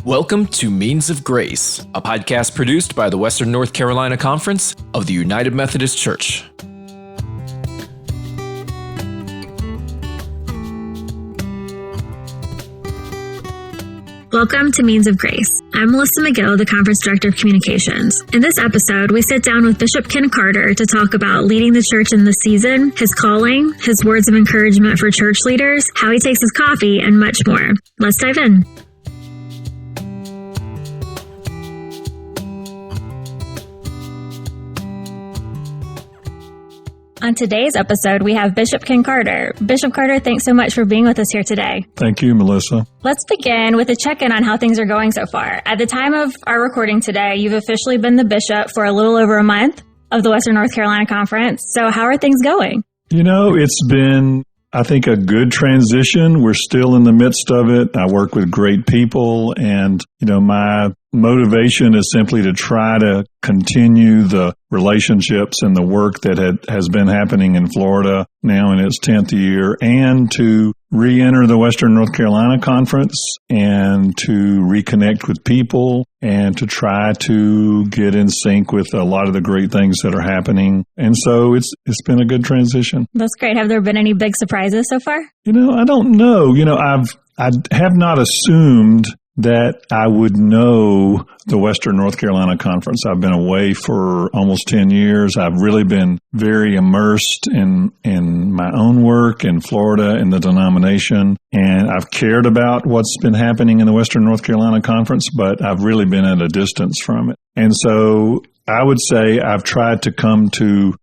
Welcome to Means of Grace, a podcast produced by the Western North Carolina Conference of the United Methodist Church. Welcome to Means of Grace. I'm Melissa McGill, the Conference Director of Communications. In this episode, we sit down with Bishop Ken Carter to talk about leading the church in this season, his calling, his words of encouragement for church leaders, how he takes his coffee, and much more. Let's dive in. On today's episode, we have Bishop Ken Carter. Bishop Carter, thanks so much for being with us here today. Thank you, Melissa. Let's begin with a check-in on how things are going so far. At the time of our recording today, you've officially been the bishop for a little over a month of the Western North Carolina Conference. So how are things going? You know, it's been, I think, a good transition. We're still in the midst of it. I work with great people, and, my motivation is simply to try to continue the relationships and the work that has been happening in Florida now in its 10th year, and to re-enter the Western North Carolina Conference and to reconnect with people and to try to get in sync with a lot of the great things that are happening. And so it's been a good transition. That's great. Have there been any big surprises so far? I don't know. I have not assumed that I would know the Western North Carolina Conference. I've been away for almost 10 years. I've really been very immersed in my own work in Florida, in the denomination, and I've cared about what's been happening in the Western North Carolina Conference, but I've really been at a distance from it. And so I would say I've tried to come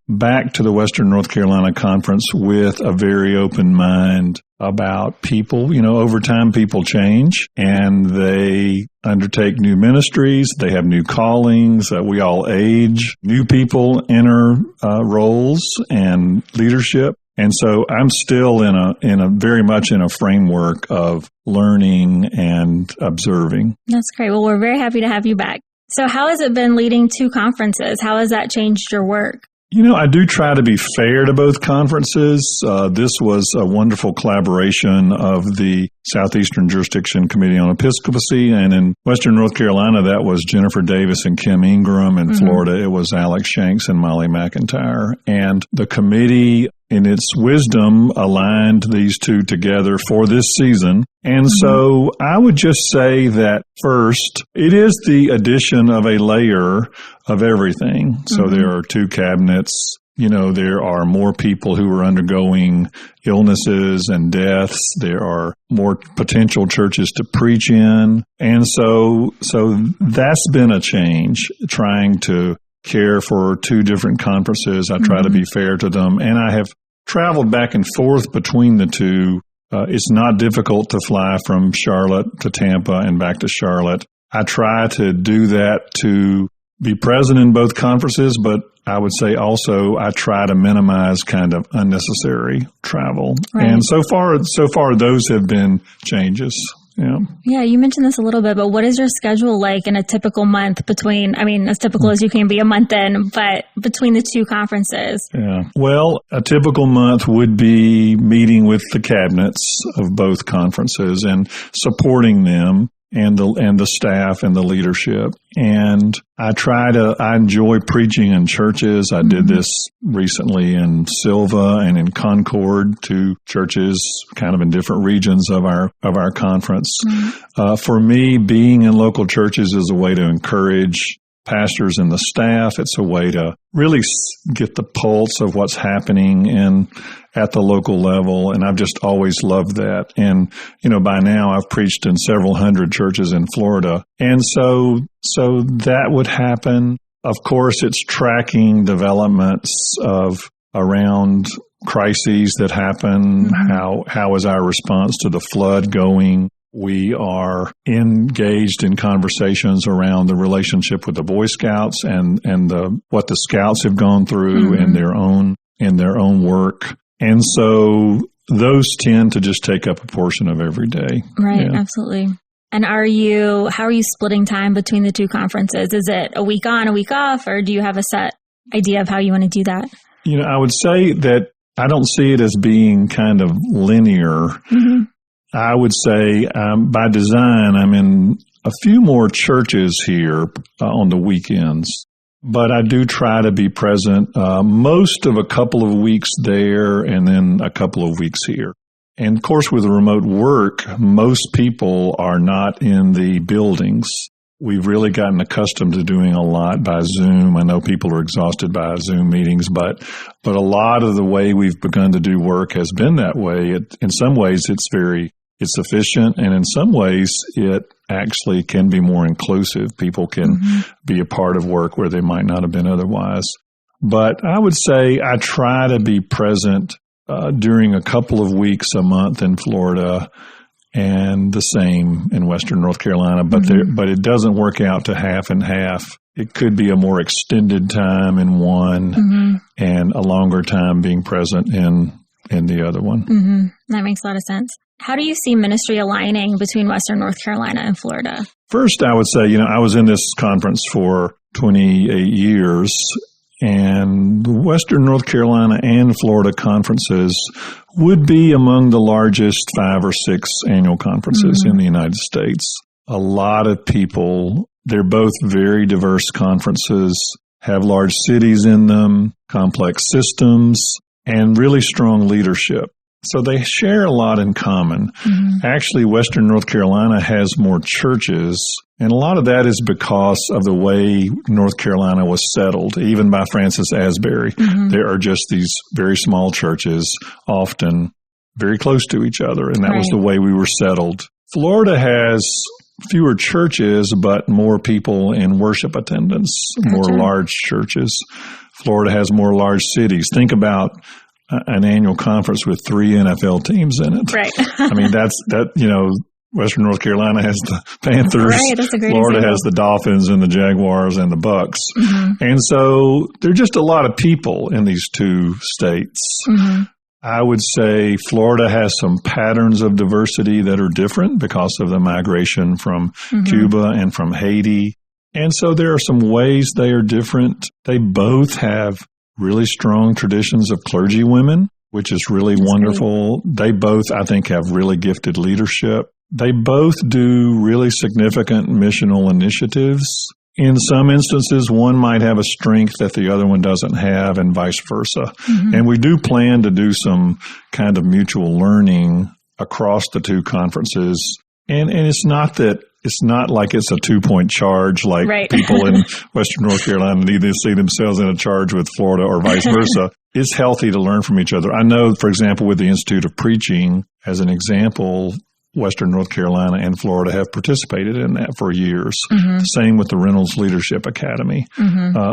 back to the Western North Carolina Conference with a very open mind about people. Over time, people change and they undertake new ministries. They have new callings. We all age. New people enter roles and leadership. And so I'm still very much in a framework of learning and observing. That's great. Well, we're very happy to have you back. So how has it been leading two conferences? How has that changed your work? I do try to be fair to both conferences. This was a wonderful collaboration of the Southeastern Jurisdiction Committee on Episcopacy, and in Western North Carolina, that was Jennifer Davis and Kim Ingram. In Florida, it was Alex Shanks and Molly McIntyre. And the committee, in its wisdom, aligned these two together for this season. And so I would just say that first, it is the addition of a layer of everything. So there are two cabinets. There are more people who are undergoing illnesses and deaths. There are more potential churches to preach in. And so that's been a change, trying to care for two different conferences. I try to be fair to them. And I have traveled back and forth between the two. It's not difficult to fly from Charlotte to Tampa and back to Charlotte. I try to do that to be present in both conferences, but I would say also I try to minimize kind of unnecessary travel. Right. And so far those have been changes. Yeah, you mentioned this a little bit, but what is your schedule like in a typical month as typical as you can be a month in, but between the two conferences? Yeah. Well, a typical month would be meeting with the cabinets of both conferences and supporting them and the staff and the leadership. And I enjoy preaching in churches. I did this recently in Silva and in Concord, two churches kind of in different regions of our conference. For me, being in local churches is a way to encourage pastors and the staff. It's a way to really get the pulse of what's happening at the local level. And I've just always loved that. And, by now I've preached in several hundred churches in Florida. And so that would happen. Of course, it's tracking developments around crises that happen. How is our response to the flood going? We are engaged in conversations around the relationship with the Boy Scouts and what the Scouts have gone through in their own work. And so those tend to just take up a portion of every day. Right, yeah. Absolutely. And how are you splitting time between the two conferences? Is it a week on, a week off, or do you have a set idea of how you want to do that? I would say that I don't see it as being kind of linear. I would say by design, I'm in a few more churches here on the weekends, but I do try to be present most of a couple of weeks there and then a couple of weeks here. And of course, with remote work, most people are not in the buildings. We've really gotten accustomed to doing a lot by Zoom. I know people are exhausted by Zoom meetings, but a lot of the way we've begun to do work has been that way. In some ways, it's efficient, and in some ways, it actually can be more inclusive. People can be a part of work where they might not have been otherwise. But I would say I try to be present during a couple of weeks a month in Florida, and the same in Western North Carolina, but it doesn't work out to half and half. It could be a more extended time in one and a longer time being present in the other one. That makes a lot of sense. How do you see ministry aligning between Western North Carolina and Florida? First, I would say, I was in this conference for 28 years, and the Western North Carolina and Florida conferences would be among the largest 5 or 6 annual conferences in the United States. A lot of people, they're both very diverse conferences, have large cities in them, complex systems, and really strong leadership. So they share a lot in common. Actually, Western North Carolina has more churches, and a lot of that is because of the way North Carolina was settled, even by Francis Asbury. There are just these very small churches, often very close to each other, and that was the way we were settled. Florida has fewer churches, but more people in worship attendance, more large churches. Florida has more large cities. Think about an annual conference with 3 NFL teams in it. Right. I mean, Western North Carolina has the Panthers. Right, that's a great Florida example. has the Dolphins and the Jaguars and the Bucks. And so there are just a lot of people in these 2 states. I would say Florida has some patterns of diversity that are different because of the migration from Cuba and from Haiti. And so there are some ways they are different. They both have really strong traditions of clergy women, which is really wonderful. They both, I think, have really gifted leadership. They both do really significant missional initiatives. In some instances, one might have a strength that the other one doesn't have, and vice versa. And we do plan to do some kind of mutual learning across the 2 conferences. And it's not like it's a 2-point charge, like people in Western North Carolina need to see themselves in a charge with Florida or vice versa. It's healthy to learn from each other. I know, for example, with the Institute of Preaching, as an example, Western North Carolina and Florida have participated in that for years. Same with the Reynolds Leadership Academy.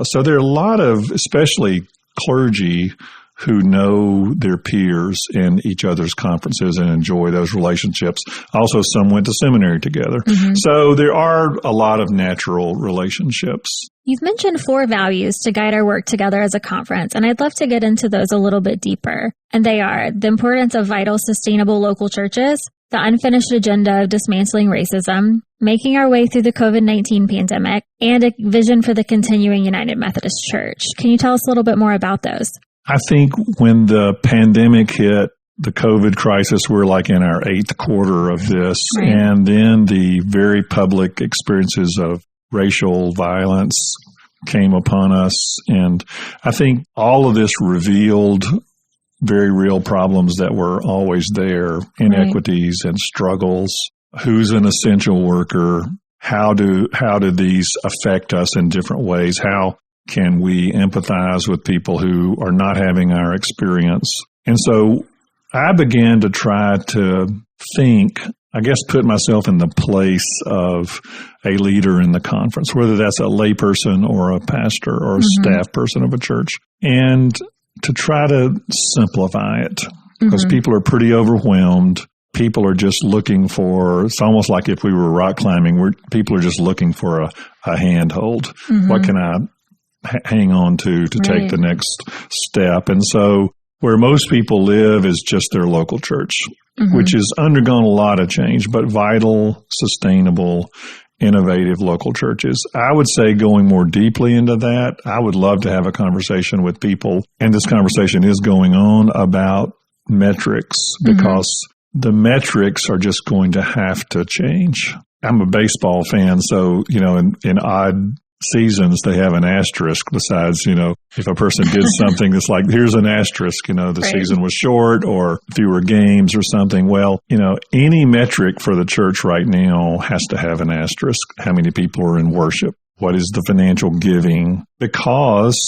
So there are a lot of, especially clergy, who know their peers in each other's conferences and enjoy those relationships. Also, some went to seminary together. So there are a lot of natural relationships. You've mentioned 4 values to guide our work together as a conference, and I'd love to get into those a little bit deeper. And they are the importance of vital, sustainable local churches, the unfinished agenda of dismantling racism, making our way through the COVID-19 pandemic, and a vision for the continuing United Methodist Church. Can you tell us a little bit more about those? I think when the pandemic hit, the COVID crisis, we're like in our 8th quarter of this. And then the very public experiences of racial violence came upon us. And I think all of this revealed very real problems that were always there, inequities and struggles. Who's an essential worker? How do these affect us in different ways? How can we empathize with people who are not having our experience? And so I began to try to think, I guess, put myself in the place of a leader in the conference, whether that's a layperson or a pastor or a staff person of a church, and to try to simplify it, because people are pretty overwhelmed. People are just looking for, it's almost like if we were rock climbing, people are just looking for a handhold. What can I hang on to take the next step? And so where most people live is just their local church, which has undergone a lot of change, but vital, sustainable, innovative local churches. I would say going more deeply into that, I would love to have a conversation with people, and this conversation is going on, about metrics, because the metrics are just going to have to change. I'm a baseball fan, so, in odd seasons, they have an asterisk besides, if a person did something that's like, here's an asterisk, the season was short or fewer games or something. Well, any metric for the church right now has to have an asterisk. How many people are in worship? What is the financial giving? Because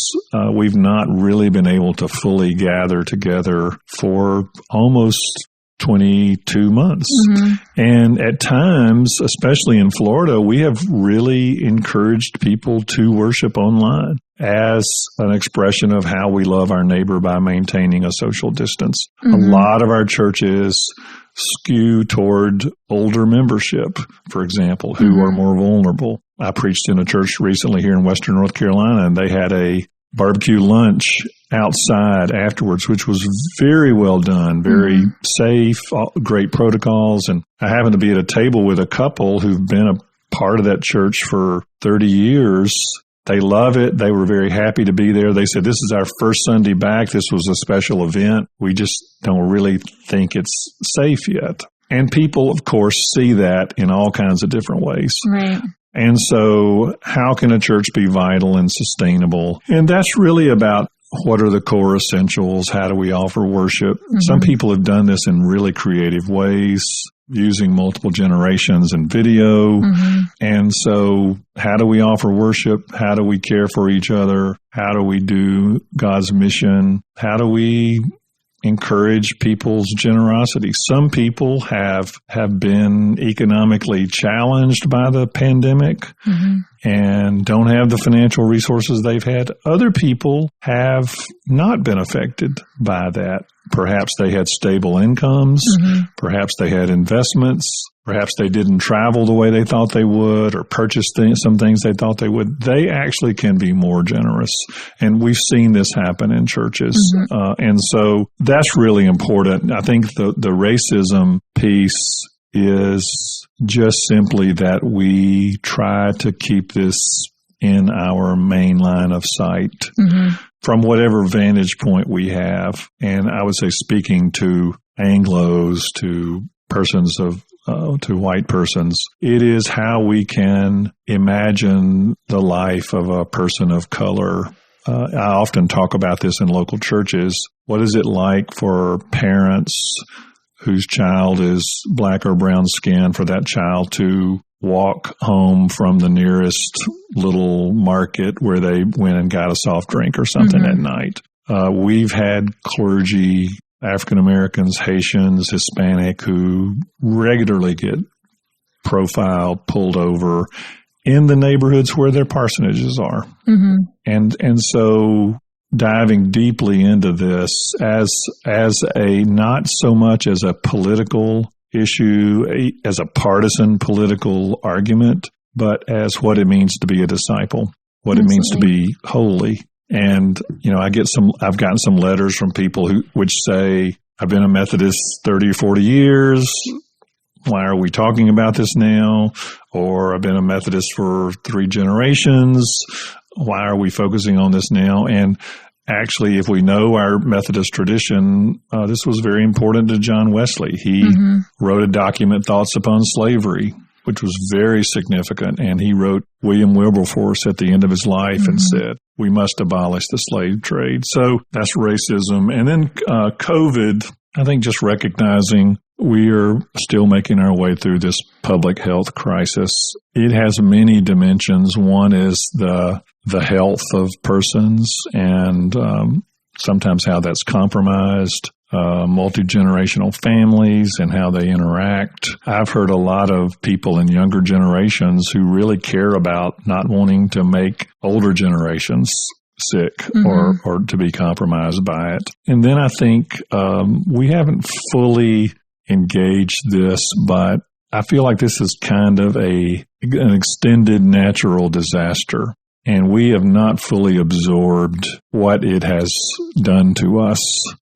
we've not really been able to fully gather together for almost 22 months. Mm-hmm. And at times, especially in Florida, we have really encouraged people to worship online as an expression of how we love our neighbor by maintaining a social distance. Mm-hmm. A lot of our churches skew toward older membership, for example, who are more vulnerable. I preached in a church recently here in Western North Carolina, and they had a barbecue lunch outside afterwards, which was very well done, very safe, great protocols. And I happened to be at a table with a couple who've been a part of that church for 30 years. They love it. They were very happy to be there. They said, this is our first Sunday back. This was a special event. We just don't really think it's safe yet. And people, of course, see that in all kinds of different ways. Right. And so how can a church be vital and sustainable? And that's really about what are the core essentials? How do we offer worship? Mm-hmm. Some people have done this in really creative ways, using multiple generations and video. Mm-hmm. And so how do we offer worship? How do we care for each other? How do we do God's mission? How do we encourage people's generosity? Some people have been economically challenged by the pandemic and don't have the financial resources they've had. Other people have not been affected by that. Perhaps they had stable incomes. Perhaps they had investments. Perhaps they didn't travel the way they thought they would or purchase some things they thought they would. They actually can be more generous. And we've seen this happen in churches. And so that's really important. I think the racism piece is just simply that we try to keep this in our main line of sight from whatever vantage point we have. And I would say speaking to Anglos, to persons of to white persons, it is how we can imagine the life of a person of color. I often talk about this in local churches. What is it like for parents whose child is black or brown skin, for that child to walk home from the nearest little market where they went and got a soft drink or something at night? We've had clergy, African Americans, Haitians, Hispanic, who regularly get profiled, pulled over in the neighborhoods where their parsonages are. And so diving deeply into this as a not so much as a political issue, as a partisan political argument, but as what it means to be a disciple, what it means to be holy. And, I've gotten some letters from people which say, I've been a Methodist 30 or 40 years. Why are we talking about this now? Or I've been a Methodist for 3 generations. Why are we focusing on this now? And actually, if we know our Methodist tradition, this was very important to John Wesley. He wrote a document, Thoughts Upon Slavery, which was very significant. And he wrote William Wilberforce at the end of his life and said, we must abolish the slave trade. So that's racism. And then COVID, I think just recognizing we are still making our way through this public health crisis. It has many dimensions. One is the health of persons and sometimes how that's compromised. Multi-generational families and how they interact. I've heard a lot of people in younger generations who really care about not wanting to make older generations sick or to be compromised by it. And then I think we haven't fully engaged this, but I feel like this is kind of an extended natural disaster. And we have not fully absorbed what it has done to us.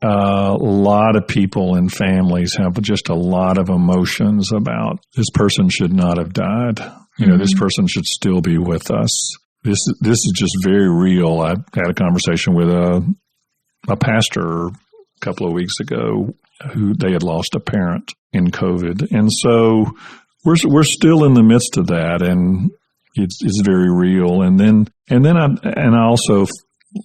A lot of people and families have just a lot of emotions about this person should not have died. This person should still be with us. This is just very real. I had a conversation with a pastor a couple of weeks ago who they had lost a parent in COVID. And so we're still in the midst of that, and it's very real. And then I also,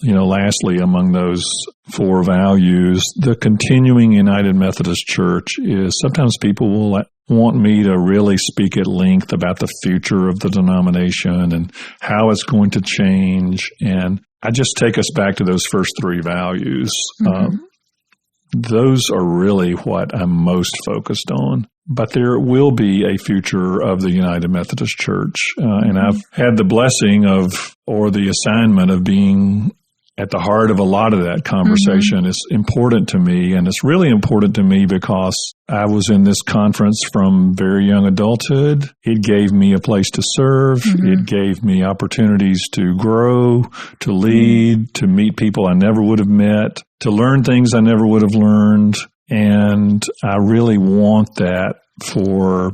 lastly, among those 4 values, the continuing United Methodist Church is sometimes people will want me to really speak at length about the future of the denomination and how it's going to change. And I just take us back to those first 3 values. Mm-hmm. Those are really what I'm most focused on. But there will be a future of the United Methodist Church. And I've had the blessing or the assignment of being at the heart of a lot of that conversation. Mm-hmm. It's important to me, and it's really important to me because I was in this conference from very young adulthood. It gave me a place to serve. Mm-hmm. It gave me opportunities to grow, to lead, to meet people I never would have met, to learn things I never would have learned. And I really want that for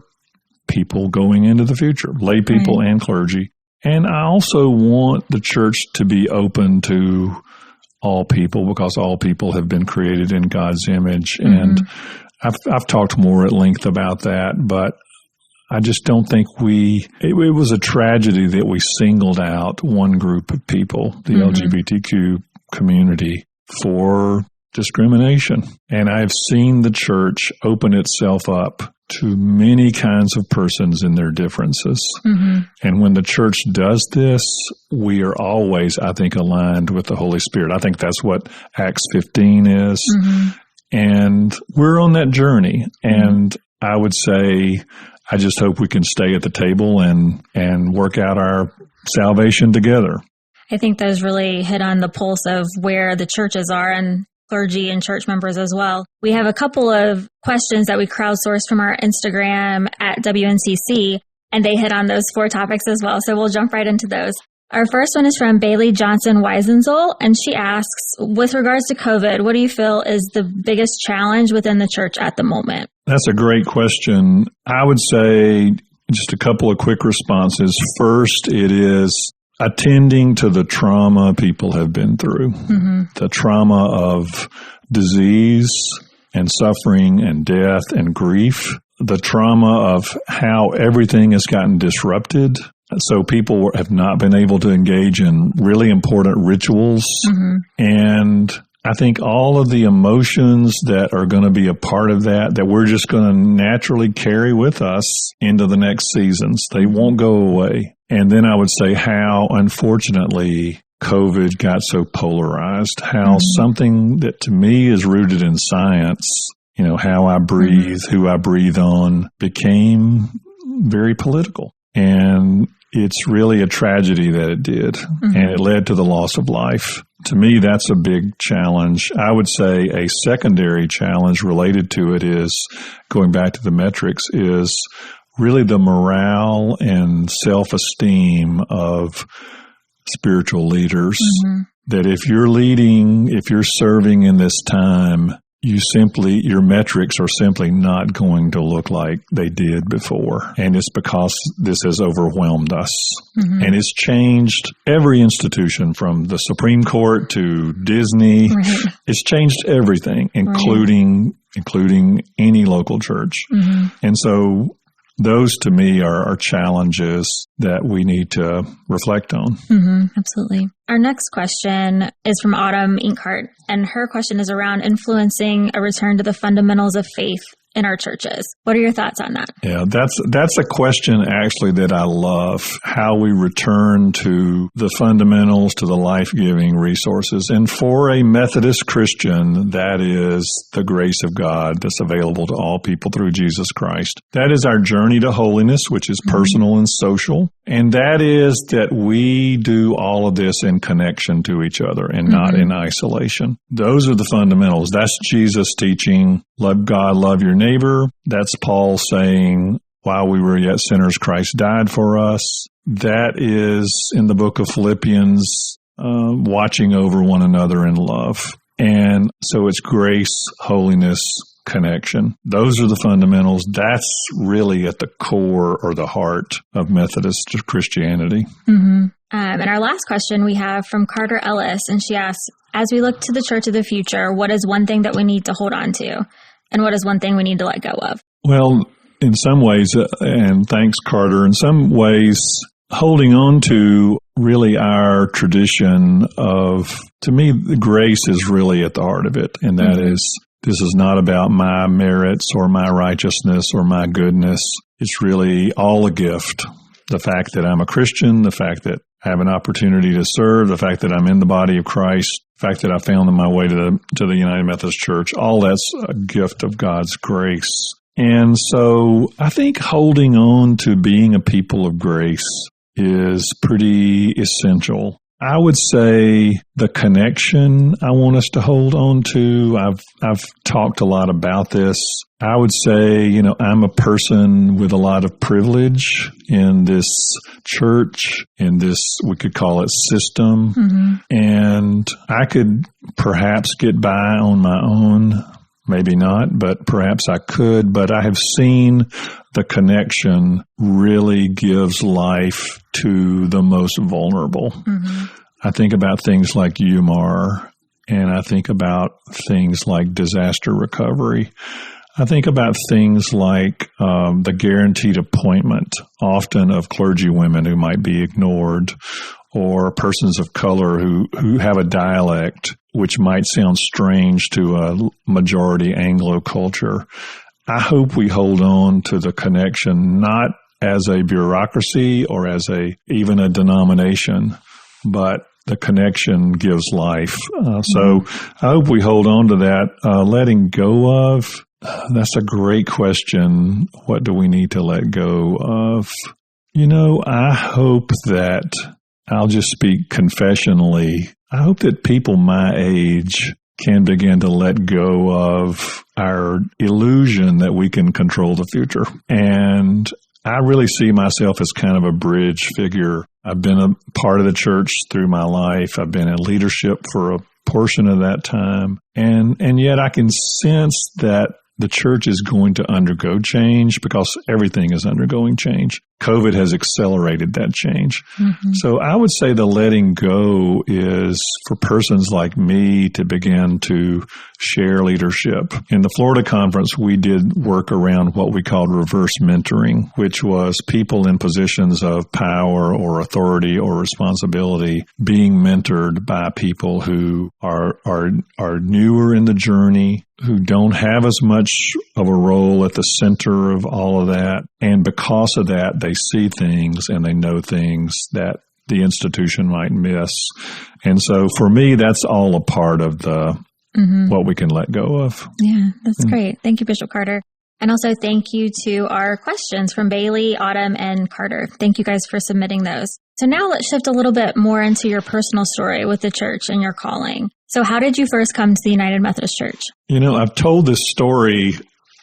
people going into the future, lay people and clergy. And I also want the church to be open to all people because all people have been created in God's image. Mm-hmm. And I've talked more at length about that, but I just don't think it was a tragedy that we singled out one group of people, the LGBTQ community, for discrimination. And I've seen the church open itself up to many kinds of persons in their differences. Mm-hmm. And when the church does this, we are always, I think, aligned with the Holy Spirit. I think that's what Acts 15 is. Mm-hmm. And we're on that journey. And I would say, I just hope we can stay at the table and work out our salvation together. I think those really hit on the pulse of where the churches are and clergy and church members as well. We have a couple of questions that we crowdsourced from our Instagram at WNCC, and they hit on those 4 topics as well. So we'll jump right into those. Our first one is from Bailey Johnson Weisenzel, and she asks, with regards to COVID, what do you feel is the biggest challenge within the church at the moment? That's a great question. I would say just a couple of quick responses. First, it is attending to the trauma people have been through, the trauma of disease and suffering and death and grief, the trauma of how everything has gotten disrupted. So people have not been able to engage in really important rituals. And I think all of the emotions that are going to be a part of that we're just going to naturally carry with us into the next seasons. They won't go away. And then I would say how, unfortunately, COVID got so polarized, how something that to me is rooted in science, how I breathe, who I breathe on, became very political. And it's really a tragedy that it did. And it led to the loss of life. To me, that's a big challenge. I would say a secondary challenge related to it is, going back to the metrics, is really the morale and self-esteem of spiritual leaders. That if you're leading, if you're serving in this time, your metrics are simply not going to look like they did before. And it's because this has overwhelmed us. And it's changed every institution from the Supreme Court to Disney. It's changed everything, including any local church. And so those, to me, are challenges that we need to reflect on. Absolutely. Our next question is from Autumn Inkhart, and her question is around influencing a return to the fundamentals of faith in our churches. What are your thoughts on that? Yeah, that's a question actually that I love, how we return to the fundamentals, to the life-giving resources. And for a Methodist Christian, that is the grace of God that's available to all people through Jesus Christ. That is our journey to holiness, which is personal and social. And that is that we do all of this in connection to each other and not in isolation. Those are the fundamentals. That's Jesus teaching, love God, love your neighbor. That's Paul saying, while we were yet sinners, Christ died for us. That is in the book of Philippians, watching over one another in love. And so it's grace, holiness, connection. Those are the fundamentals. That's really at the core or the heart of Methodist Christianity. And our last question we have from Carter Ellis, and she asks, as we look to the church of the future, what is one thing that we need to hold on to? And what is one thing we need to let go of? Well, in some ways, and thanks, Carter, in some ways, holding on to really our tradition of, to me, the grace is really at the heart of it. And that is, this is not about my merits or my righteousness or my goodness. It's really all a gift. The fact that I'm a Christian, the fact that I have an opportunity to serve, the fact that I'm in the body of Christ, the fact that I found my way to the United Methodist Church, all that's a gift of God's grace. And so I think holding on to being a people of grace is pretty essential. I would say the connection I want us to hold on to, I've talked a lot about this. I would say, I'm a person with a lot of privilege in this church, in this, we could call it system. And I could perhaps get by on my own. Maybe not, but perhaps I could. But I have seen the connection really gives life to the most vulnerable. I think about things like UMAR, and I think about things like disaster recovery. I think about things like the guaranteed appointment, often of clergy women who might be ignored, or persons of color who have a dialect which might sound strange to a majority Anglo culture. I hope we hold on to the connection, not as a bureaucracy or as even a denomination, but the connection gives life. So I hope we hold on to that. Letting go of, that's a great question. What do we need to let go of? I hope that, I'll just speak confessionally, I hope that people my age can begin to let go of our illusion that we can control the future. And I really see myself as kind of a bridge figure. I've been a part of the church through my life. I've been in leadership for a portion of that time. And yet I can sense that the church is going to undergo change because everything is undergoing change. COVID has accelerated that change. So I would say the letting go is for persons like me to begin to share leadership. In the Florida conference, we did work around what we called reverse mentoring, which was people in positions of power or authority or responsibility being mentored by people who are newer in the journey, who don't have as much of a role at the center of all of that. And because of that, they see things and they know things that the institution might miss. And so for me, that's all a part of the what we can let go of. Yeah, that's great. Thank you, Bishop Carter. And also thank you to our questions from Bailey, Autumn, and Carter. Thank you guys for submitting those. So now let's shift a little bit more into your personal story with the church and your calling. So how did you first come to the United Methodist Church? I've told this story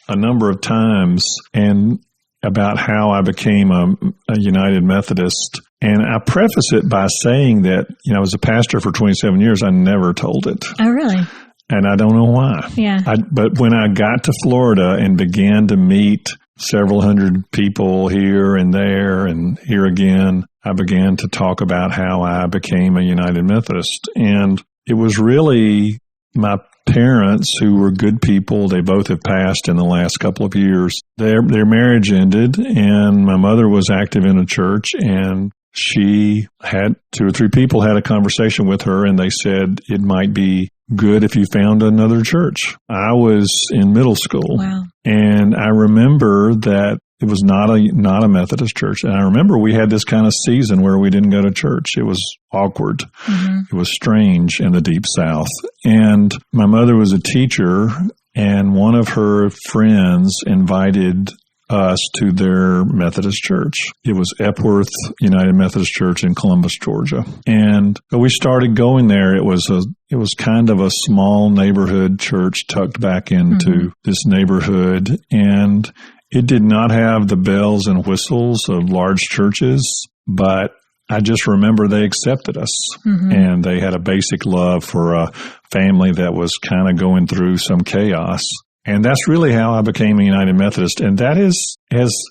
a number of times and about how I became a United Methodist. And I preface it by saying that, I was a pastor for 27 years. I never told it. Oh, really? And I don't know why. Yeah. But when I got to Florida and began to meet several hundred people here and there and here again, I began to talk about how I became a United Methodist. And it was really my parents, who were good people. They both have passed in the last couple of years. Their marriage ended, and my mother was active in a church, and she had 2 or 3 people had a conversation with her, and they said it might be good if you found another church. I was in middle school. Wow. And I remember that it was not a Methodist church. And I remember we had this kind of season where we didn't go to church. It was awkward. It was strange in the Deep South. And my mother was a teacher, and one of her friends invited us to their Methodist church. It was Epworth United Methodist Church in Columbus, Georgia. And we started going there. It was kind of a small neighborhood church tucked back into this neighborhood. And it did not have the bells and whistles of large churches, but I just remember they accepted us. And they had a basic love for a family that was kind of going through some chaos. And that's really how I became a United Methodist. And that has,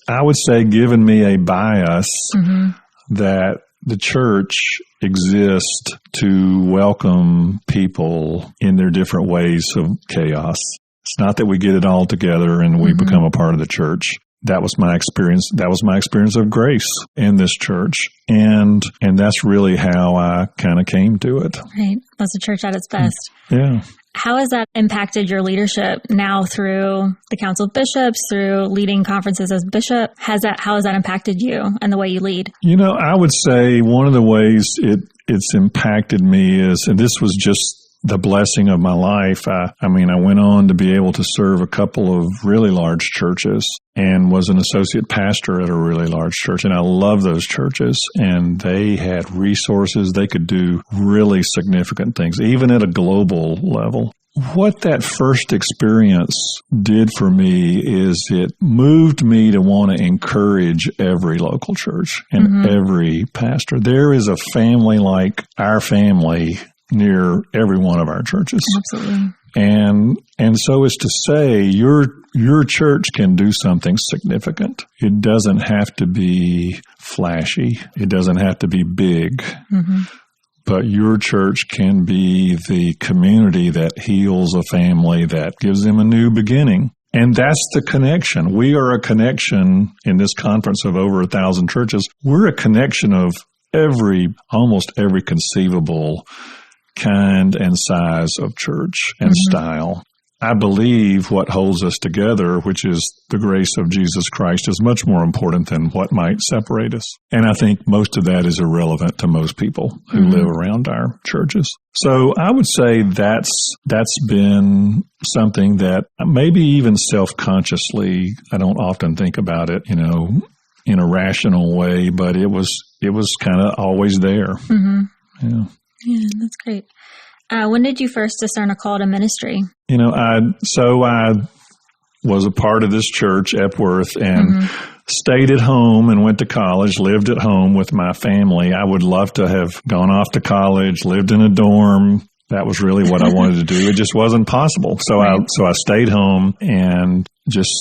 I would say, given me a bias that the church exists to welcome people in their different ways of chaos. It's not that we get it all together and we become a part of the church, that was my experience. That was my experience of grace in this church. And that's really how I kind of came to it. Right. That's the church at its best. Yeah. How has that impacted your leadership now through the Council of Bishops, through leading conferences as bishop? How has that impacted you and the way you lead? I would say one of the ways it's impacted me is, and this was just the blessing of my life. I went on to be able to serve a couple of really large churches and was an associate pastor at a really large church. And I love those churches. And they had resources. They could do really significant things, even at a global level. What that first experience did for me is it moved me to want to encourage every local church and every pastor. There is a family like our family near every one of our churches. Absolutely. And so as to say, your church can do something significant. It doesn't have to be flashy. It doesn't have to be big. But your church can be the community that heals a family, that gives them a new beginning. And that's the connection. We are a connection in this conference of over 1,000 churches. We're a connection of almost every conceivable kind and size of church and style. I believe what holds us together, which is the grace of Jesus Christ, is much more important than what might separate us. And I think most of that is irrelevant to most people who live around our churches. So I would say that's been something that maybe even self-consciously, I don't often think about it, in a rational way, but it was kind of always there. Yeah, that's great. When did you first discern a call to ministry? I was a part of this church, Epworth, and stayed at home and went to college, lived at home with my family. I would love to have gone off to college, lived in a dorm. That was really what I wanted to do. It just wasn't possible. So I stayed home and just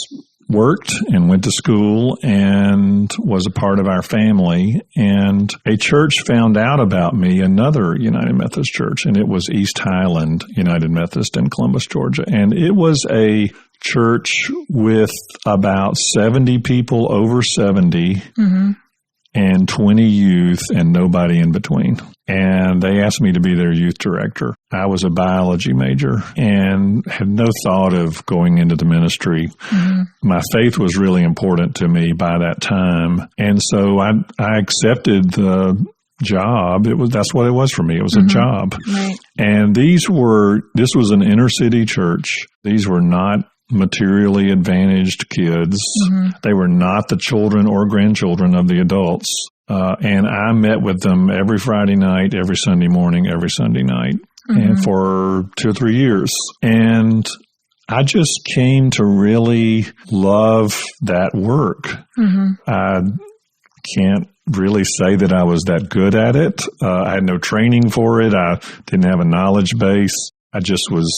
worked and went to school and was a part of our family. And a church found out about me, another United Methodist church, and it was East Highland United Methodist in Columbus, Georgia. And it was a church with about 70 people, over 70, and 20 youth and nobody in between. And they asked me to be their youth director. I was a biology major and had no thought of going into the ministry. My faith was really important to me by that time. And so I accepted the job. That's what it was for me. It was a job. Right. And this was an inner city church. These were not materially advantaged kids. They were not the children or grandchildren of the adults. And I met with them every Friday night, every Sunday morning, every Sunday night, and for 2 or 3 years. And I just came to really love that work. I can't really say that I was that good at it. I had no training for it. I didn't have a knowledge base. I just was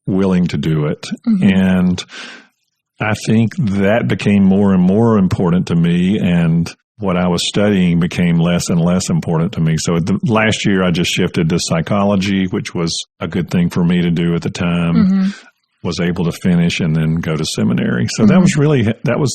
willing to do it. And I think that became more and more important to me, and what I was studying became less and less important to me. So last year I just shifted to psychology, which was a good thing for me to do at the time. Was able to finish and then go to seminary. So that was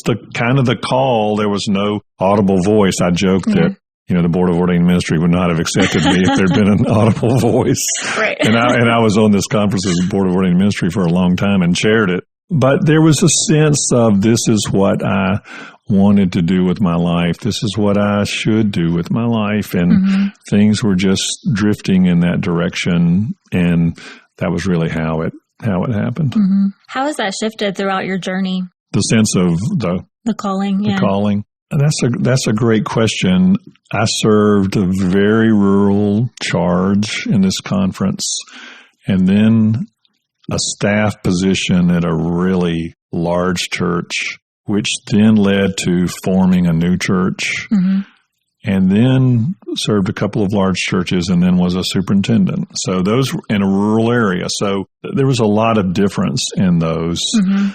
the kind of the call. There was no audible voice. I joked that the Board of Ordained Ministry would not have accepted me if there'd been an audible voice. Right. And I was on this conference as Board of Ordained Ministry for a long time and chaired it. But there was a sense of, this is what I wanted to do with my life. This is what I should do with my life. And things were just drifting in that direction. And that was really how it happened. How has that shifted throughout your journey? The sense of the calling. The calling. And that's a great question. I served a very rural charge in this conference, and then a staff position at a really large church, which then led to forming a new church, and then served a couple of large churches, and then was a superintendent. So those were in a rural area. So there was a lot of difference in those.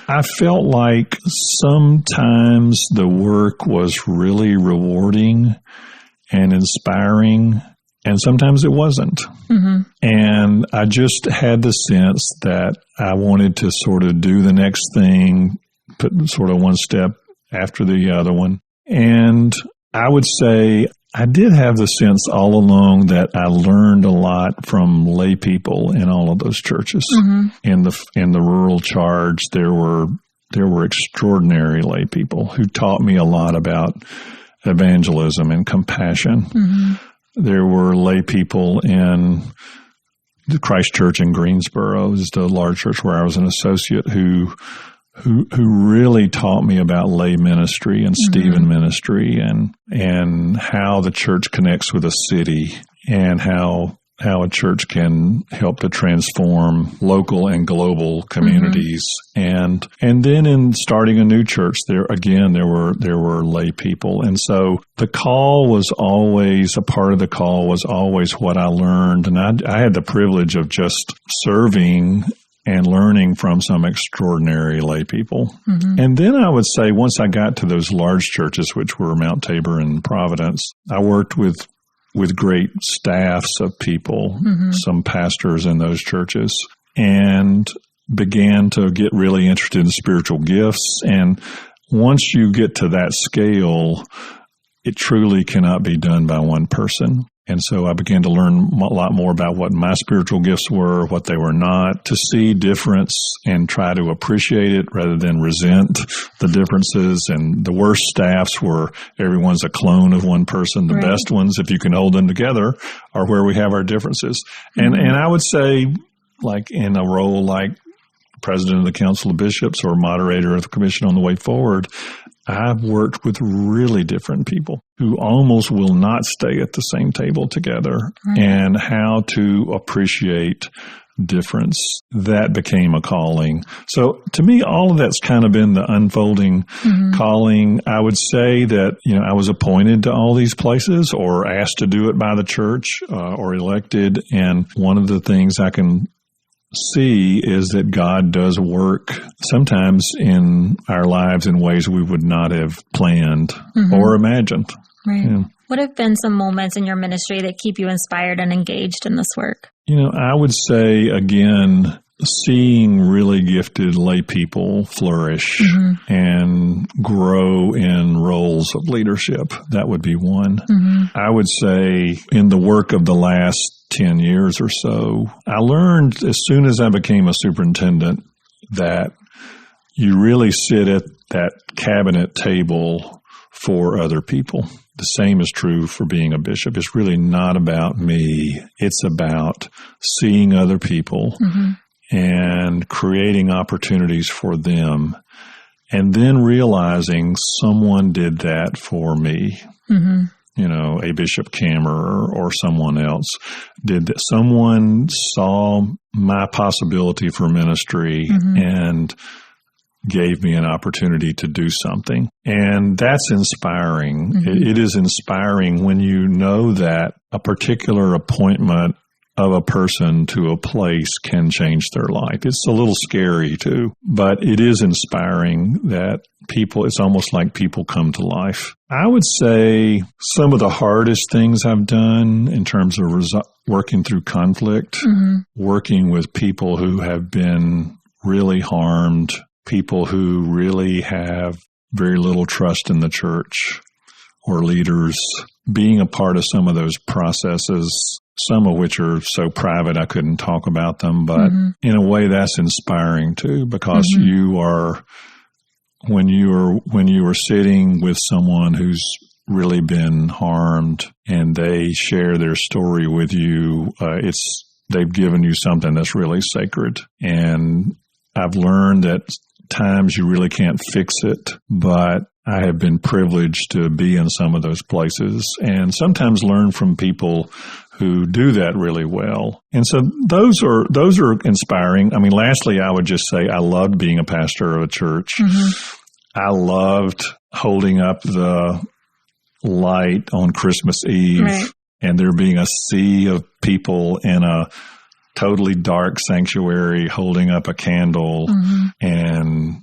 I felt like sometimes the work was really rewarding and inspiring, and sometimes it wasn't. And I just had the sense that I wanted to sort of do the next thing, put sort of one step after the other one. And I would say I did have the sense all along that I learned a lot from lay people in all of those churches. In the rural charge, there were extraordinary lay people who taught me a lot about evangelism and compassion. There were lay people in the Christ Church in Greensboro, is the large church where I was an associate, who really taught me about lay ministry and Stephen ministry and how the church connects with a city and how a church can help to transform local and global communities. And then in starting a new church, there were lay people. And so the call was always, a part of the call was always what I learned. And I had the privilege of just serving and learning from some extraordinary lay people. And then I would say once I got to those large churches, which were Mount Tabor and Providence, I worked with great staffs of people, some pastors in those churches, and began to get really interested in spiritual gifts. And once you get to that scale, it truly cannot be done by one person. And so I began to learn a lot more about what my spiritual gifts were, what they were not, to see difference and try to appreciate it rather than resent the differences. And the worst staffs were everyone's a clone of one person. The best ones, if you can hold them together, are where we have our differences. And I would say, like in a role like president of the Council of Bishops or moderator of the Commission on the Way Forward, I've worked with really different people who almost will not stay at the same table together, and how to appreciate difference. That became a calling. So to me, all of that's kind of been the unfolding calling. I would say that, I was appointed to all these places or asked to do it by the church or elected. And one of the things I can see is that God does work sometimes in our lives in ways we would not have planned or imagined. Right. Yeah. What have been some moments in your ministry that keep you inspired and engaged in this work? I would say, again, seeing really gifted lay people flourish and grow in roles of leadership. That would be one. I would say in the work of the last 10 years or so, I learned as soon as I became a superintendent that you really sit at that cabinet table for other people. The same is true for being a bishop. It's really not about me. It's about seeing other people and creating opportunities for them, and then realizing someone did that for me. A Bishop Kammer or someone else did that. Someone saw my possibility for ministry and gave me an opportunity to do something. And that's inspiring. It is inspiring when you know that a particular appointment of a person to a place can change their life. It's a little scary too, but it is inspiring that it's almost like people come to life. I would say some of the hardest things I've done in terms of working through conflict, working with people who have been really harmed, people who really have very little trust in the church or leaders, being a part of some of those processes, some of which are so private I couldn't talk about them, but in a way that's inspiring too, because when you are sitting with someone who's really been harmed and they share their story with you, they've given you something that's really sacred. And I've learned that times you really can't fix it, but I have been privileged to be in some of those places and sometimes learn from people who do that really well. And so those are inspiring. I mean, lastly, I would just say I loved being a pastor of a church. I loved holding up the light on Christmas Eve and there being a sea of people in a totally dark sanctuary holding up a candle and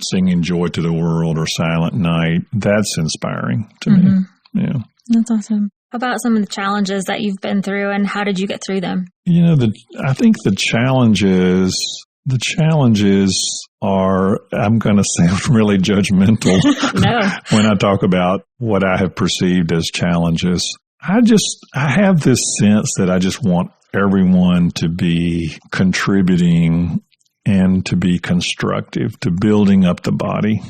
singing Joy to the World or Silent Night. That's inspiring to me. Yeah. That's awesome. How about some of the challenges that you've been through and how did you get through them? I think the challenges The challenges are, I'm going to sound really judgmental when I talk about what I have perceived as challenges. I have this sense that I just want everyone to be contributing and to be constructive, to building up the body,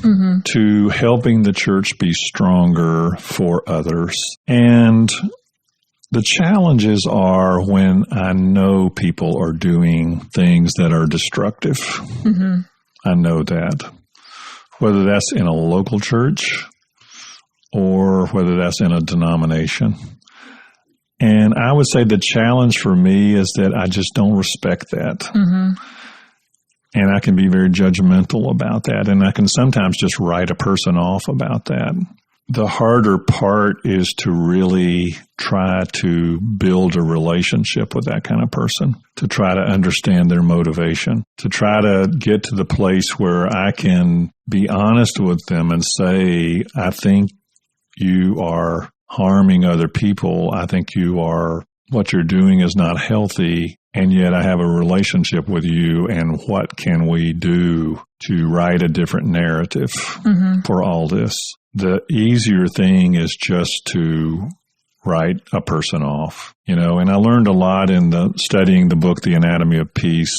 to helping the church be stronger for others. And the challenges are when I know people are doing things that are destructive. I know that. Whether that's in a local church or whether that's in a denomination. And I would say the challenge for me is that I just don't respect that. And I can be very judgmental about that. And I can sometimes just write a person off about that. The harder part is to really try to build a relationship with that kind of person, to try to understand their motivation, to try to get to the place where I can be honest with them and say, I think you are harming other people. I think what you're doing is not healthy. And yet I have a relationship with you, and what can we do to write a different narrative for all this? The easier thing is just to write a person off, and I learned a lot in studying the book, The Anatomy of Peace,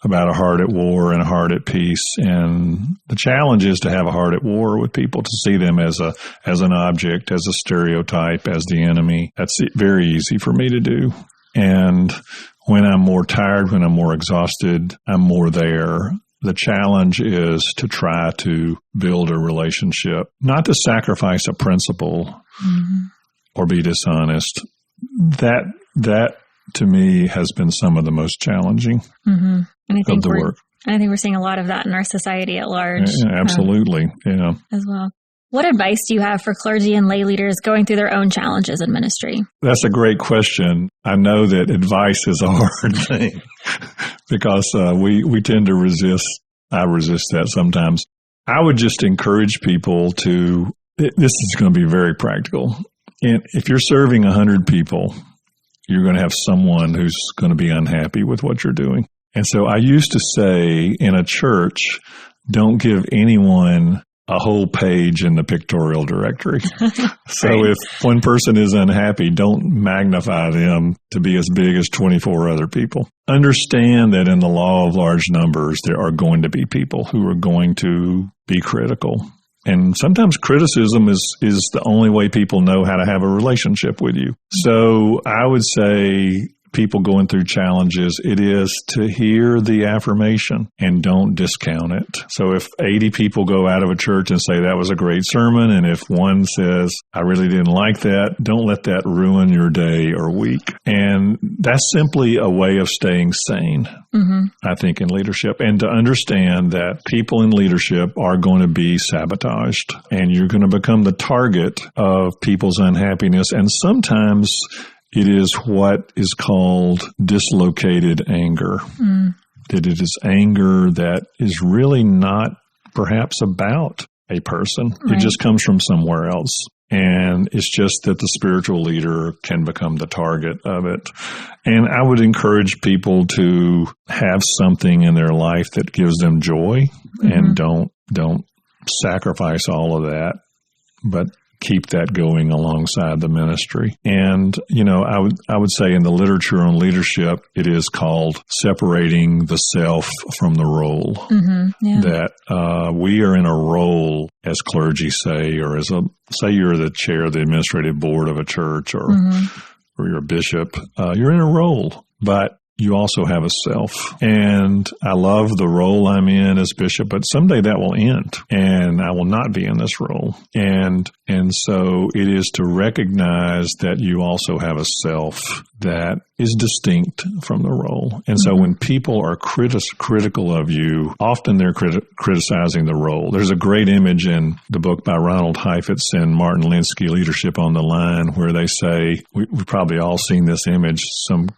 about a heart at war and a heart at peace. And the challenge is to have a heart at war with people, to see them as an object, as a stereotype, as the enemy. That's very easy for me to do. And when I'm more tired, when I'm more exhausted, I'm more there. The challenge is to try to build a relationship, not to sacrifice a principle or be dishonest. That to me has been some of the most challenging of the work. I think we're seeing a lot of that in our society at large. Yeah, absolutely. As well. What advice do you have for clergy and lay leaders going through their own challenges in ministry? That's a great question. I know that advice is a hard thing because we tend to resist. I resist that sometimes. I would just encourage people this is going to be very practical. And if you're serving 100 people, you're going to have someone who's going to be unhappy with what you're doing. And so I used to say in a church, don't give anyone a whole page in the pictorial directory. So if one person is unhappy, don't magnify them to be as big as 24 other people. Understand that in the law of large numbers, there are going to be people who are going to be critical. And sometimes criticism is the only way people know how to have a relationship with you. So I would say people going through challenges, it is to hear the affirmation and don't discount it. So if 80 people go out of a church and say that was a great sermon, and if one says, I really didn't like that, don't let that ruin your day or week. And that's simply a way of staying sane, I think, in leadership. And to understand that people in leadership are going to be sabotaged, and you're going to become the target of people's unhappiness. And sometimes it is what is called dislocated anger. That it is anger that is really not perhaps about a person. It just comes from somewhere else. And it's just that the spiritual leader can become the target of it. And I would encourage people to have something in their life that gives them joy, and don't sacrifice all of that, but keep that going alongside the ministry. And, I would say in the literature on leadership, it is called separating the self from the role. That we are in a role as clergy, say, or say you're the chair of the administrative board of a church, or you're a bishop, you're in a role, but you also have a self. And I love the role I'm in as bishop, but someday that will end and I will not be in this role. And so it is to recognize that you also have a self that is distinct from the role. And so when people are critical of you, often they're criticizing the role. There's a great image in the book by Ronald Heifetz and Martin Linsky, Leadership on the Line, where they say, we've probably all seen this image, some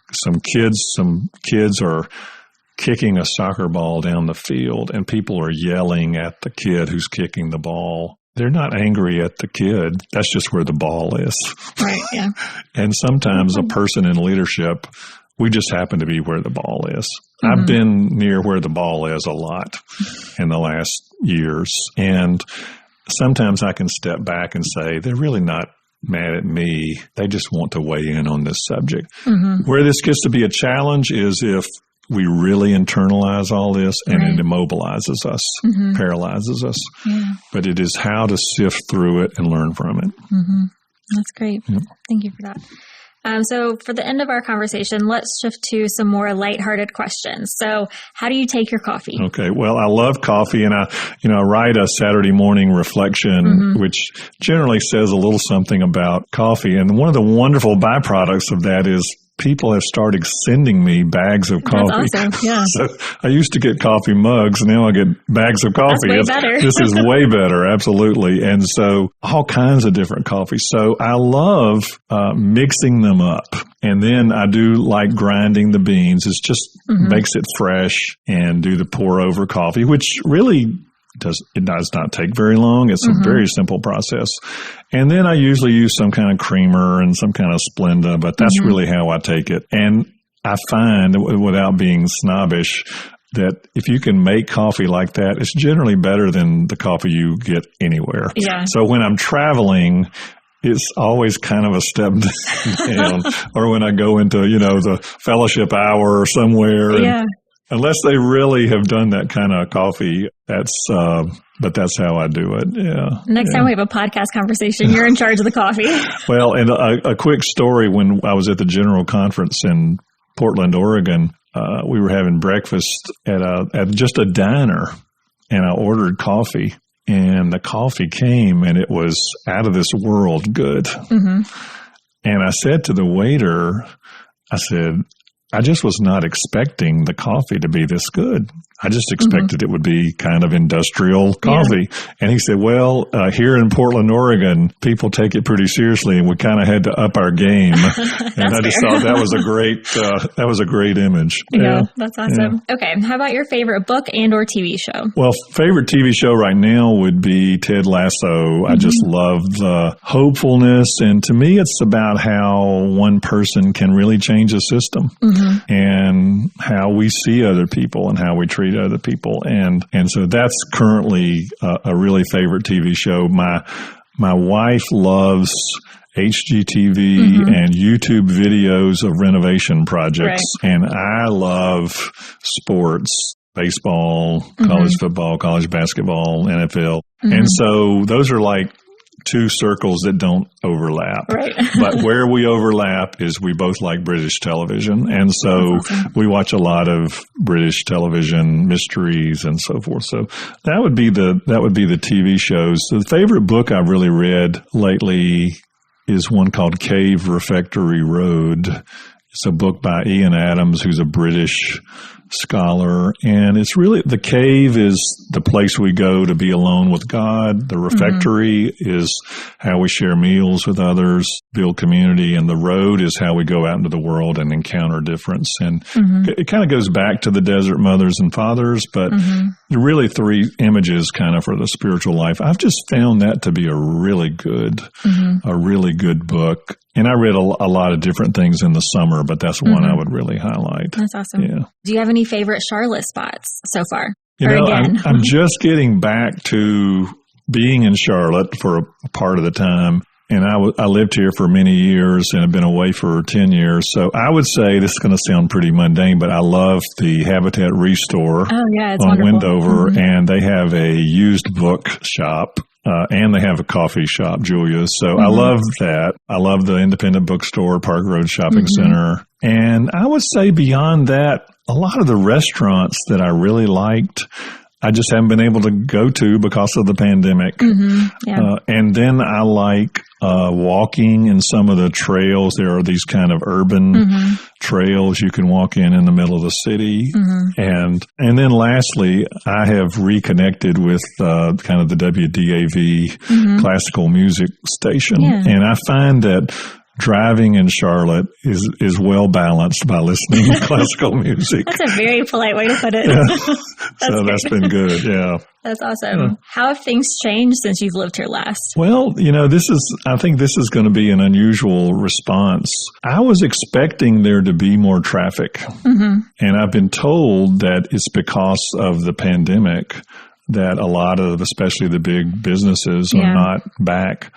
kids are kicking a soccer ball down the field, and people are yelling at the kid who's kicking the ball. They're not angry at the kid. That's just where the ball is. Right, yeah. And sometimes a person in leadership We just happen to be where the ball is. I've been near where the ball is a lot in the last years. And sometimes I can step back and say, they're really not mad at me. They just want to weigh in on this subject. Where this gets to be a challenge is if we really internalize all this and it immobilizes us, paralyzes us. Yeah. But it is how to sift through it and learn from it. That's great. Yep. Thank you for that. So for the end of our conversation, let's shift to some more lighthearted questions. So how do you take your coffee? Okay. Well, I love coffee, and I write a Saturday morning reflection, which generally says a little something about coffee. And one of the wonderful byproducts of that is people have started sending me bags of coffee. That's awesome. Yeah. So I used to get coffee mugs, and now I get bags of coffee. That's way better. This is way better, absolutely. And so all kinds of different coffees. So I love mixing them up. And then I do like grinding the beans. It just makes it fresh, and do the pour over coffee, which really does not take very long. It's a very simple process. And then I usually use some kind of creamer and some kind of Splenda, but that's really how I take it. And I find, without being snobbish, that if you can make coffee like that, it's generally better than the coffee you get anywhere. Yeah. So when I'm traveling, it's always kind of a step down. Or when I go into, the fellowship hour or somewhere. Yeah. Unless they really have done that kind of coffee, but that's how I do it. Yeah. Next time we have a podcast conversation, you're in charge of the coffee. Well, and a quick story, when I was at the General Conference in Portland, Oregon, we were having breakfast at just a diner, and I ordered coffee, and the coffee came, and it was out of this world good. And I said to the waiter, I said, I just was not expecting the coffee to be this good. I just expected it would be kind of industrial coffee. Yeah. And he said, well, here in Portland, Oregon, people take it pretty seriously, and we kind of had to up our game. And I just thought that was a great image. Yeah, that's awesome. Yeah. Okay. How about your favorite book and or TV show? Well, favorite TV show right now would be Ted Lasso. I just love the hopefulness. And to me, it's about how one person can really change a system. And how we see other people and how we treat other people. And so that's currently a really favorite TV show. My wife loves HGTV and YouTube videos of renovation projects. Right. And I love sports, baseball, college football, college basketball, NFL. And so those are like two circles that don't overlap. Right. But where we overlap is we both like British television. And so we watch a lot of British television, mysteries and so forth. So that would be the TV shows. The favorite book I've really read lately is one called Cave Refectory Road. It's a book by Ian Adams, who's a British scholar. And it's really, the cave is the place we go to be alone with God. The refectory is how we share meals with others, build community. And the road is how we go out into the world and encounter difference. And it kind of goes back to the Desert Mothers and Fathers, but really three images kind of for the spiritual life. I've just found that to be a really good book. And I read a lot of different things in the summer, but that's one I would really highlight. That's awesome. Yeah. Do you have any favorite Charlotte spots so far? I'm just getting back to being in Charlotte for a part of the time. And I lived here for many years and have been away for 10 years. So I would say, this is going to sound pretty mundane, but I love the Habitat Restore on Wendover. And they have a used book shop. And they have a coffee shop, Julia's. So I love that. I love the independent bookstore, Park Road Shopping Center. And I would say beyond that, a lot of the restaurants that I really liked, I just haven't been able to go to because of the pandemic. And then I like walking in some of the trails. There are these kind of urban trails you can walk in the middle of the city. And then lastly, I have reconnected with kind of the WDAV classical music station. And I find that driving in Charlotte is well balanced by listening to classical music. That's a very polite way to put it. So that's been good. Yeah. That's awesome. How have things changed since you've lived here last? Well, I think this is going to be an unusual response. I was expecting there to be more traffic. And I've been told that it's because of the pandemic that a lot of, especially the big businesses, are not back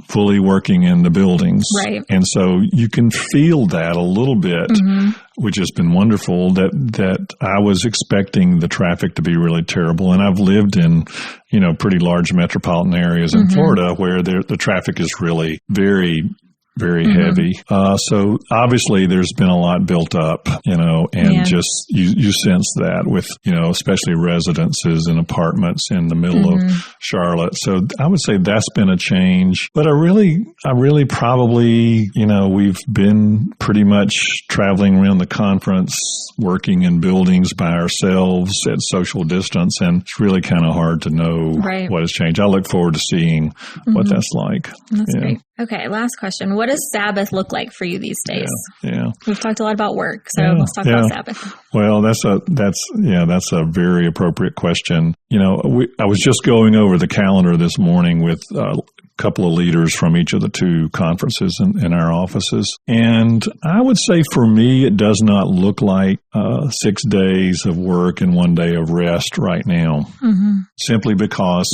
fully working in the buildings. Right. And so you can feel that a little bit, which has been wonderful, that I was expecting the traffic to be really terrible. And I've lived in, pretty large metropolitan areas in Florida where the traffic is really very, very heavy. So obviously there's been a lot built up, and just you sense that with, especially residences and apartments in the middle of Charlotte. So I would say that's been a change. But I really probably, we've been pretty much traveling around the conference, working in buildings by ourselves at social distance. And it's really kind of hard to know what has changed. I look forward to seeing what that's like. That's great. Okay, last question. What does Sabbath look like for you these days? Yeah. We've talked a lot about work, so let's talk about Sabbath. Well, that's a very appropriate question. I was just going over the calendar this morning with a couple of leaders from each of the two conferences in our offices. And I would say for me, it does not look like 6 days of work and 1 day of rest right now, simply because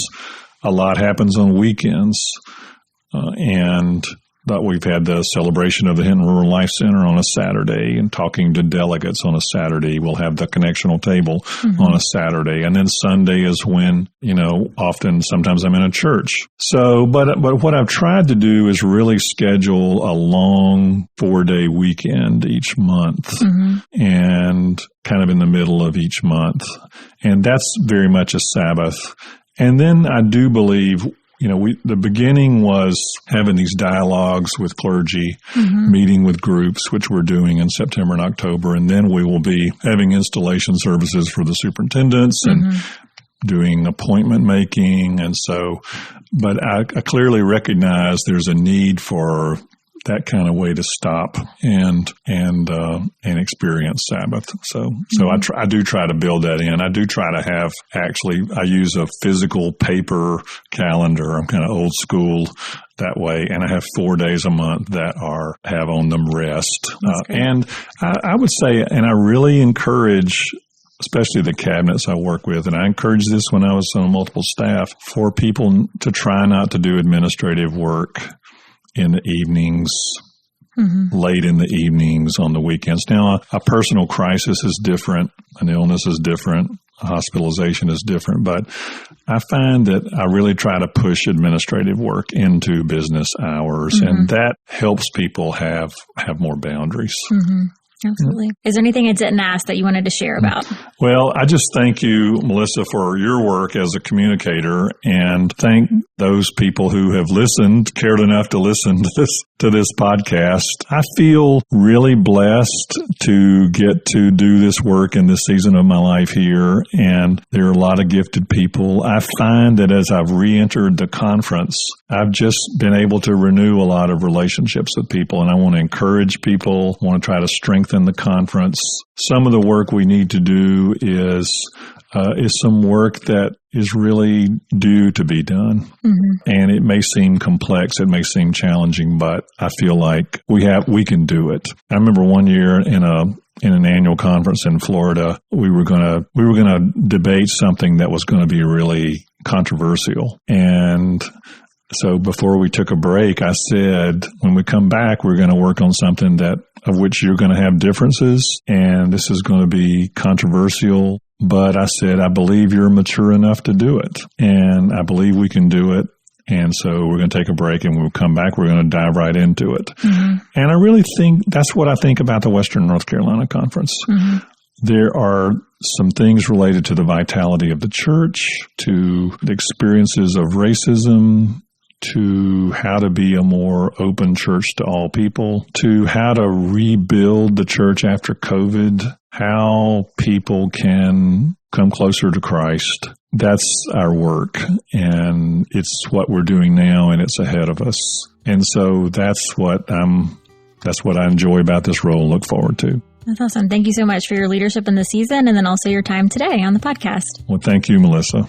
a lot happens on weekends. But we've had the celebration of the Hinton Rural Life Center on a Saturday and talking to delegates on a Saturday. We'll have the connectional table on a Saturday. And then Sunday is when, sometimes I'm in a church. So, but what I've tried to do is really schedule a long 4-day weekend each month and kind of in the middle of each month. And that's very much a Sabbath. And then I do believe the beginning was having these dialogues with clergy, meeting with groups, which we're doing in September and October. And then we will be having installation services for the superintendents and doing appointment making. And so, but I clearly recognize there's a need for that kind of way to stop and experience Sabbath. So I do try to build that in. I do try to have, I use a physical paper calendar. I'm kind of old school that way. And I have 4 days a month that have on them rest. And I would say, and I really encourage, especially the cabinets I work with, and I encouraged this when I was on multiple staff, for people to try not to do administrative work in the evenings, late in the evenings, on the weekends. Now, a personal crisis is different. An illness is different. A hospitalization is different. But I find that I really try to push administrative work into business hours, and that helps people have more boundaries. Absolutely. Is there anything I didn't ask that you wanted to share about? Well, I just thank you, Melissa, for your work as a communicator, and thank those people who have cared enough to listen to this podcast. I feel really blessed to get to do this work in this season of my life here, and there are a lot of gifted people. I find that as I've re-entered the conference, I've just been able to renew a lot of relationships with people, and I want to encourage people, want to try to strengthen the conference. Some of the work we need to do is some work that is really due to be done. And it may seem complex, it may seem challenging, but I feel like we can do it. I remember one year in an annual conference in Florida, we were going to debate something that was going to be really controversial. And so before we took a break, I said, when we come back, we're going to work on something of which you're going to have differences, and this is going to be controversial. But I said, I believe you're mature enough to do it, and I believe we can do it. And so we're going to take a break, and when we come back, we're going to dive right into it. And I really think that's what I think about the Western North Carolina Conference. There are some things related to the vitality of the church, to the experiences of racism, to how to be a more open church to all people, to how to rebuild the church after COVID, how people can come closer to Christ. that's our work, and it's what we're doing now, and it's ahead of us. And so that's what I enjoy about this role and look forward to. That's awesome. Thank you so much for your leadership in the season and then also your time today on the podcast. Well, thank you, Melissa.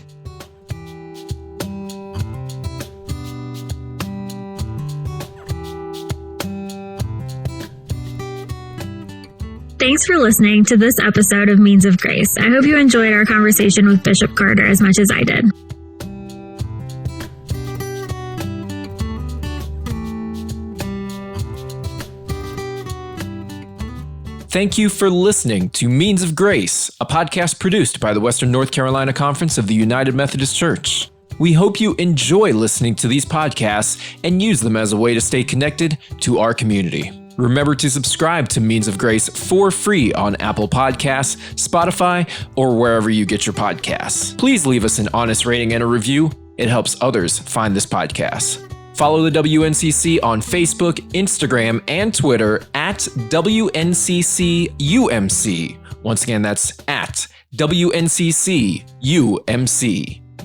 Thanks for listening to this episode of Means of Grace. I hope you enjoyed our conversation with Bishop Carter as much as I did. Thank you for listening to Means of Grace, a podcast produced by the Western North Carolina Conference of the United Methodist Church. We hope you enjoy listening to these podcasts and use them as a way to stay connected to our community. Remember to subscribe to Means of Grace for free on Apple Podcasts, Spotify, or wherever you get your podcasts. Please leave us an honest rating and a review. It helps others find this podcast. Follow the WNCC on Facebook, Instagram, and Twitter at WNCCUMC. Once again, that's at WNCCUMC.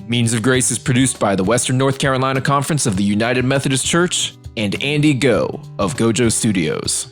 Means of Grace is produced by the Western North Carolina Conference of the United Methodist Church and Andy Go of Gojo Studios.